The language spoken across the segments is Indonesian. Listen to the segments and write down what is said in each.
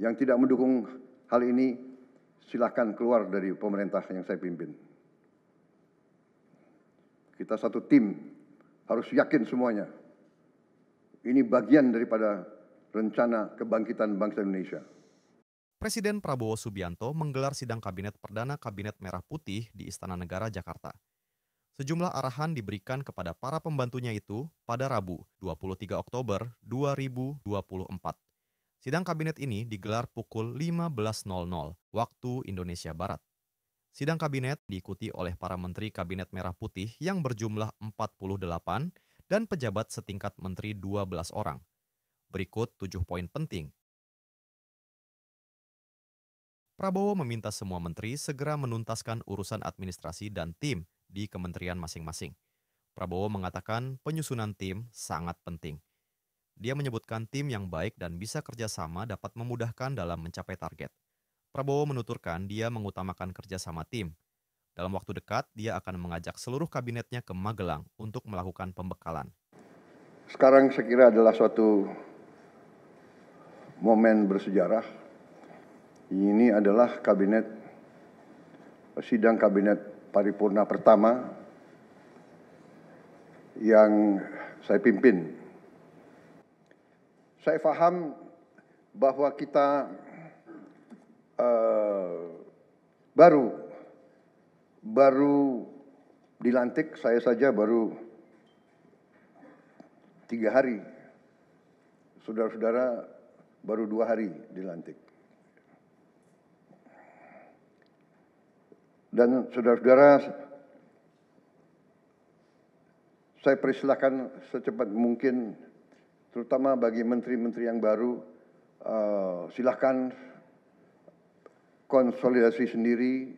Yang tidak mendukung hal ini, silahkan keluar dari pemerintah yang saya pimpin. Kita satu tim, harus yakin semuanya. Ini bagian daripada rencana kebangkitan bangsa Indonesia. Presiden Prabowo Subianto menggelar sidang kabinet perdana Kabinet Merah Putih di Istana Negara, Jakarta. Sejumlah arahan diberikan kepada para pembantunya itu pada Rabu, 23 Oktober 2024. Sidang kabinet ini digelar pukul 15.00 waktu Indonesia Barat. Sidang kabinet diikuti oleh para menteri Kabinet Merah Putih yang berjumlah 48 dan pejabat setingkat menteri 12 orang. Berikut 7 poin penting. Prabowo meminta semua menteri segera menuntaskan urusan administrasi dan tim di kementerian masing-masing. Prabowo mengatakan penyusunan tim sangat penting. Dia menyebutkan tim yang baik dan bisa kerjasama dapat memudahkan dalam mencapai target. Prabowo menuturkan dia mengutamakan kerjasama tim. Dalam waktu dekat, dia akan mengajak seluruh kabinetnya ke Magelang untuk melakukan pembekalan. Sekarang saya kira adalah suatu momen bersejarah. Ini adalah sidang kabinet paripurna pertama yang saya pimpin. Saya paham bahwa kita baru dilantik, saya saja baru 3 hari. Saudara-saudara baru 2 hari dilantik. Dan saudara-saudara, saya persilahkan secepat mungkin, terutama bagi menteri-menteri yang baru, silahkan konsolidasi sendiri,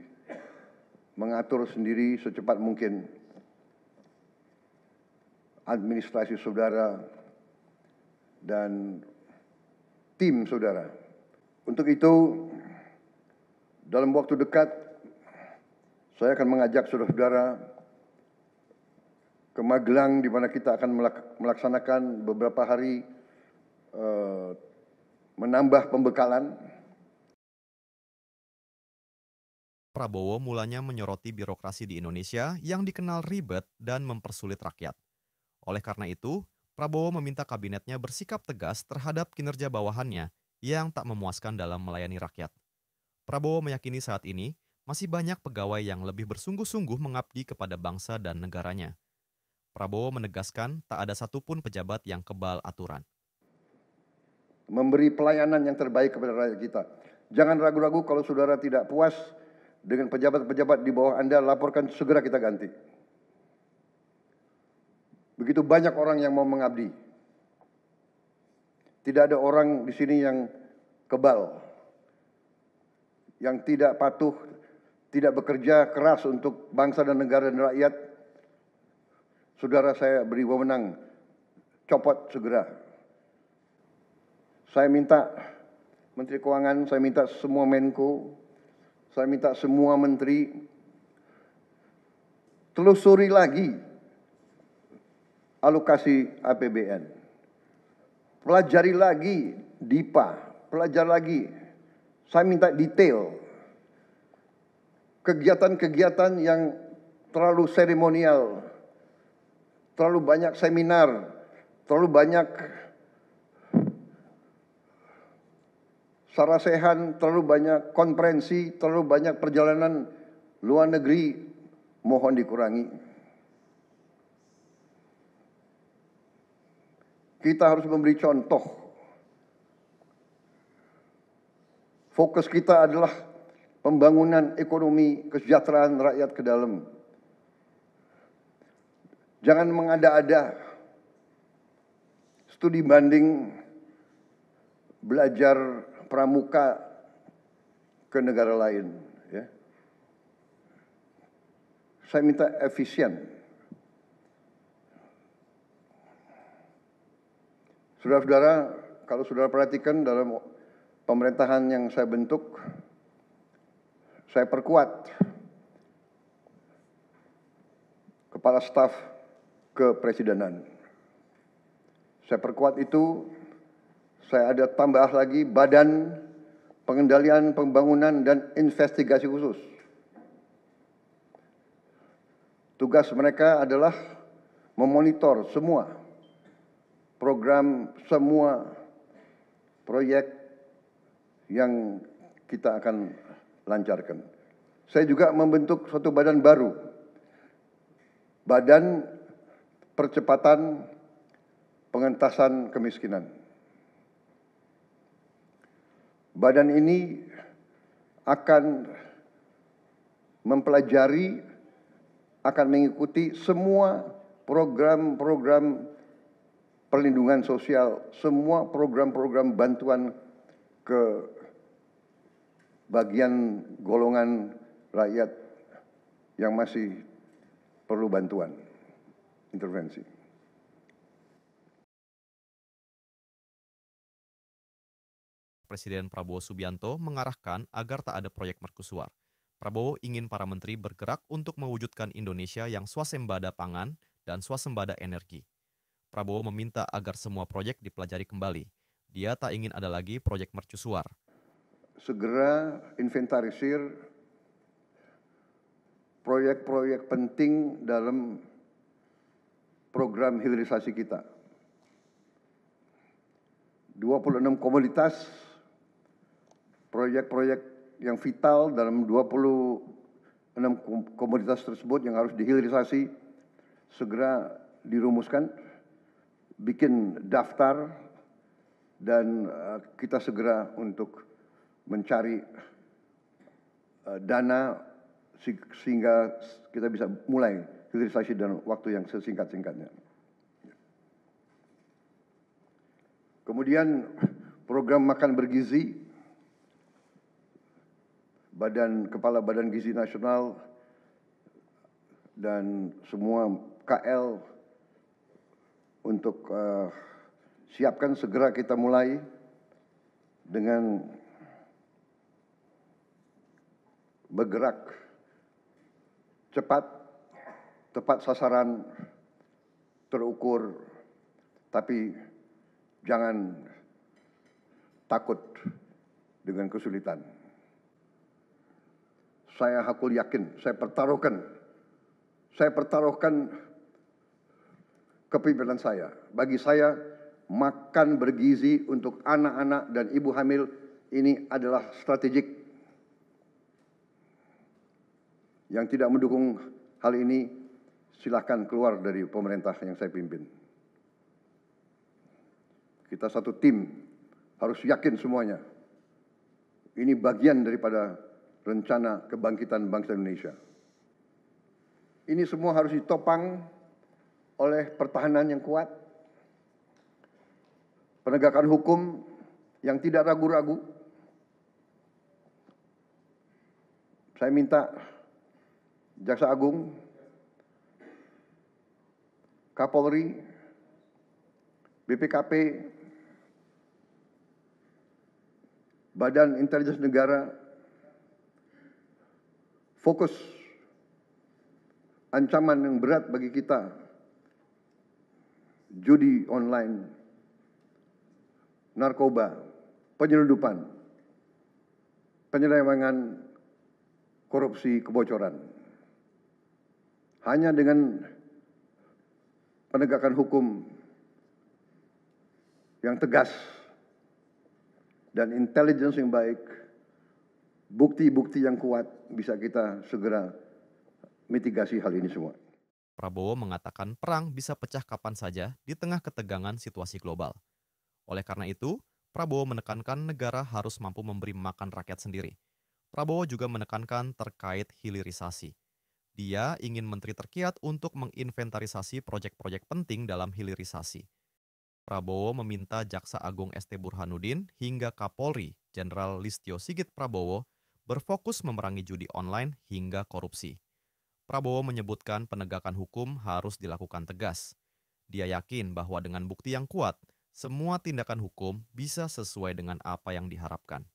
mengatur sendiri secepat mungkin administrasi saudara dan tim saudara. Untuk itu, dalam waktu dekat, saya akan mengajak saudara-saudara ke Magelang, di mana kita akan melaksanakan beberapa hari menambah pembekalan. Prabowo mulanya menyoroti birokrasi di Indonesia yang dikenal ribet dan mempersulit rakyat. Oleh karena itu, Prabowo meminta kabinetnya bersikap tegas terhadap kinerja bawahannya yang tak memuaskan dalam melayani rakyat. Prabowo meyakini saat ini masih banyak pegawai yang lebih bersungguh-sungguh mengabdi kepada bangsa dan negaranya. Prabowo menegaskan tak ada satupun pejabat yang kebal aturan. Memberi pelayanan yang terbaik kepada rakyat kita. Jangan ragu-ragu kalau saudara tidak puas dengan pejabat-pejabat di bawah Anda, laporkan, segera kita ganti. Begitu banyak orang yang mau mengabdi. Tidak ada orang di sini yang kebal, yang tidak patuh, tidak bekerja keras untuk bangsa dan negara dan rakyat. Saudara, saya beri wewenang, copot segera. Saya minta Menteri Keuangan, saya minta semua Menko, saya minta semua menteri, telusuri lagi alokasi APBN. Pelajari lagi DIPA, pelajari lagi. Saya minta detail. Kegiatan-kegiatan yang terlalu seremonial, terlalu banyak seminar, terlalu banyak sarasehan, terlalu banyak konferensi, terlalu banyak perjalanan luar negeri, mohon dikurangi. Kita harus memberi contoh. Fokus kita adalah pembangunan ekonomi, kesejahteraan rakyat ke dalam. Jangan mengada-ada. Studi banding, belajar pramuka ke negara lain. Ya. Saya minta efisien. Saudara-saudara, kalau saudara perhatikan dalam pemerintahan yang saya bentuk, saya perkuat kepala staf kepresidenan. Saya perkuat itu, saya ada tambah lagi badan pengendalian pembangunan dan investigasi khusus. Tugas mereka adalah memonitor semua program, semua proyek yang kita akan lancarkan. Saya juga membentuk suatu badan baru, Badan Percepatan Pengentasan Kemiskinan. Badan ini akan mempelajari, akan mengikuti semua program-program perlindungan sosial, semua program-program bantuan ke bagian golongan rakyat yang masih perlu bantuan, intervensi. Presiden Prabowo Subianto mengarahkan agar tak ada proyek mercusuar. Prabowo ingin para menteri bergerak untuk mewujudkan Indonesia yang swasembada pangan dan swasembada energi. Prabowo meminta agar semua proyek dipelajari kembali. Dia tak ingin ada lagi proyek mercusuar. Segera inventarisir proyek-proyek penting dalam program hilirisasi kita. 26 komoditas, proyek-proyek yang vital dalam 26 komoditas tersebut yang harus dihilirisasi segera dirumuskan, bikin daftar, dan kita segera untuk mencari dana sehingga kita bisa mulai hilirisasi dalam waktu yang sesingkat-singkatnya. Kemudian program makan bergizi, Kepala Badan Gizi Nasional dan semua KL untuk siapkan, segera kita mulai dengan bergerak cepat, tepat sasaran, terukur, tapi jangan takut dengan kesulitan. Saya hakul yakin, saya pertaruhkan kepemimpinan saya. Bagi saya, makan bergizi untuk anak-anak dan ibu hamil ini adalah strategik. Yang tidak mendukung hal ini, silahkan keluar dari pemerintah yang saya pimpin. Kita satu tim, harus yakin semuanya. Ini bagian daripada rencana kebangkitan bangsa Indonesia. Ini semua harus ditopang oleh pertahanan yang kuat, penegakan hukum yang tidak ragu-ragu. Saya minta Jaksa Agung, Kapolri, BPKP, Badan Intelijen Negara, fokus ancaman yang berat bagi kita, judi online, narkoba, penyelundupan, penyelewengan, korupsi, kebocoran. Hanya dengan penegakan hukum yang tegas dan intelligence yang baik, bukti-bukti yang kuat, bisa kita segera mitigasi hal ini semua. Prabowo mengatakan perang bisa pecah kapan saja di tengah ketegangan situasi global. Oleh karena itu, Prabowo menekankan negara harus mampu memberi makan rakyat sendiri. Prabowo juga menekankan terkait hilirisasi. Dia ingin menteri terkiat untuk menginventarisasi proyek-proyek penting dalam hilirisasi. Prabowo meminta Jaksa Agung ST Burhanuddin hingga Kapolri Jenderal Listio Sigit Prabowo berfokus memerangi judi online hingga korupsi. Prabowo menyebutkan penegakan hukum harus dilakukan tegas. Dia yakin bahwa dengan bukti yang kuat, semua tindakan hukum bisa sesuai dengan apa yang diharapkan.